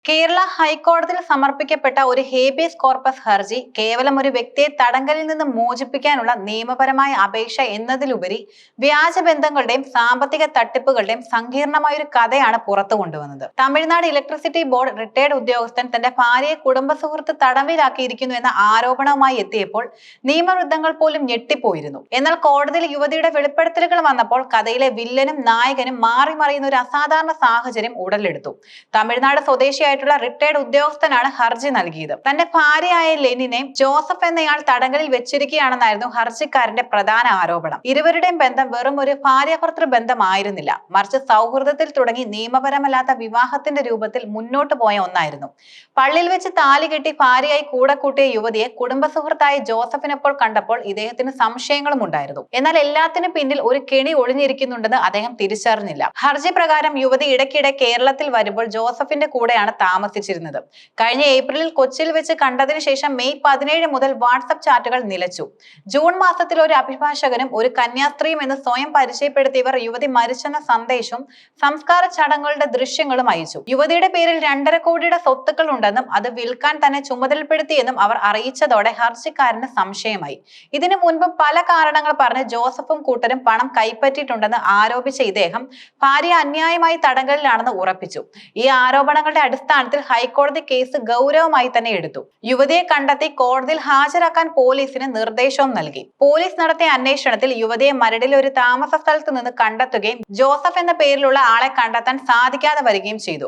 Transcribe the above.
കേരള ഹൈക്കോടതിയിൽ സമർപ്പിക്കപ്പെട്ട ഒരു ഹേബിയസ് കോർപ്പസ് ഹർജി കേവലം ഒരു വ്യക്തിയെ തടങ്കലിൽ നിന്ന് മോചിപ്പിക്കാനുള്ള നിയമപരമായ അപേക്ഷ എന്നതിലുപരി വ്യാജബന്ധങ്ങളുടെയും സാമ്പത്തിക തട്ടിപ്പുകളുടെയും സങ്കീർണമായ ഒരു കഥയാണ് പുറത്തു കൊണ്ടുവന്നത്. തമിഴ്നാട് ഇലക്ട്രിസിറ്റി ബോർഡ് റിട്ടയർഡ് ഉദ്യോഗസ്ഥൻ തന്റെ ഭാര്യയെ കുടുംബ സുഹൃത്ത് തടവിലാക്കിയിരിക്കുന്നു എന്ന ആരോപണവുമായി എത്തിയപ്പോൾ നിയമവൃദ്ധങ്ങൾ പോലും ഞെട്ടിപ്പോയിരുന്നു. എന്നാൽ കോടതിയിൽ യുവതിയുടെ വെളിപ്പെടുത്തലുകൾ വന്നപ്പോൾ കഥയിലെ വില്ലനും നായകനും മാറി മറിയുന്ന ഒരു അസാധാരണ സാഹചര്യം ഉടലെടുത്തു. തമിഴ്നാട് സ്വദേശിയായ റിട്ടയർഡ് ഉദ്യോഗസ്ഥനാണ് ഹർജി നൽകിയത്. തന്റെ ഭാര്യയായ ലെനിനെ ജോസഫ് എന്നയാൾ തടങ്കലിൽ വെച്ചിരിക്കുകയാണെന്നായിരുന്നു ഹർജിക്കാരന്റെ പ്രധാന ആരോപണം. ഇരുവരുടെയും ബന്ധം വെറും ഒരു ഭാര്യാഭർത്തൃ ബന്ധമായിരുന്നില്ല, മറിച്ച് സൗഹൃദത്തിൽ തുടങ്ങി നിയമപരമല്ലാത്ത വിവാഹത്തിന്റെ രൂപത്തിൽ മുന്നോട്ട് പോയ ഒന്നായിരുന്നു. പള്ളിയിൽ വെച്ച് താലി കെട്ടി ഭാര്യയായി കൂടെ കൂട്ടിയ യുവതിയെ കുടുംബ സുഹൃത്തായ ജോസഫിനപ്പോൾ കണ്ടപ്പോൾ ഇദ്ദേഹത്തിന് സംശയങ്ങളും ഉണ്ടായിരുന്നു. എന്നാൽ എല്ലാത്തിനും പിന്നിൽ ഒരു കെണി ഒളിഞ്ഞിരിക്കുന്നുണ്ടെന്ന് അദ്ദേഹം തിരിച്ചറിഞ്ഞില്ല. ഹർജി പ്രകാരം യുവതി ഇടയ്ക്കിടെ കേരളത്തിൽ വരുമ്പോൾ ജോസഫിന്റെ കൂടെയാണ് താമസിച്ചിരുന്നത്. കഴിഞ്ഞ ഏപ്രിലിൽ കൊച്ചിയിൽ വെച്ച് കണ്ടതിനു ശേഷം മെയ് 17 മുതൽ വാട്സ്ആപ്പ് ചാറ്റുകൾ നിലച്ചു. ജൂൺ മാസത്തിൽ ഒരു അഭിഭാഷകനും ഒരു കന്യാസ്ത്രീയും എന്ന് സ്വയം പരിചയപ്പെടുത്തിയവർ യുവതി മരിച്ചെന്ന സന്ദേശവും സംസ്കാര ചടങ്ങുകളുടെ ദൃശ്യങ്ങളും അയച്ചു. യുവതിയുടെ പേരിൽ 2.5 കോടിയുടെ സ്വത്തുക്കൾ ഉണ്ടെന്നും അത് വിൽക്കാൻ തന്നെ ചുമതലപ്പെടുത്തിയെന്നും അവർ അറിയിച്ചതോടെ ഹർജിക്കാരന് സംശയമായി. ഇതിനു മുൻപ് പല കാരണങ്ങൾ പറഞ്ഞ് ജോസഫും കൂട്ടരും പണം കൈപ്പറ്റിയിട്ടുണ്ടെന്ന് ആരോപിച്ച ഇദ്ദേഹം ഭാര്യ അന്യായമായി തടങ്കലിലാണെന്ന് ഉറപ്പിച്ചു. ഈ ആരോപണങ്ങളുടെ അടിസ്ഥാനത്തിൽ ഹൈക്കോടതി കേസ് ഗൗരവമായി തന്നെ എടുത്തു. യുവതിയെ കണ്ടെത്തി കോടതിയിൽ ഹാജരാക്കാൻ പോലീസിന് നിർദ്ദേശവും നൽകി. പോലീസ് നടത്തിയ അന്വേഷണത്തിൽ യുവതിയെ മരടിലെ ഒരു താമസ സ്ഥലത്ത് നിന്ന് കണ്ടെത്തുകയും ജോസഫ് എന്ന പേരിലുള്ള ആളെ കണ്ടെത്താൻ സാധിക്കാതെ വരികയും ചെയ്തു.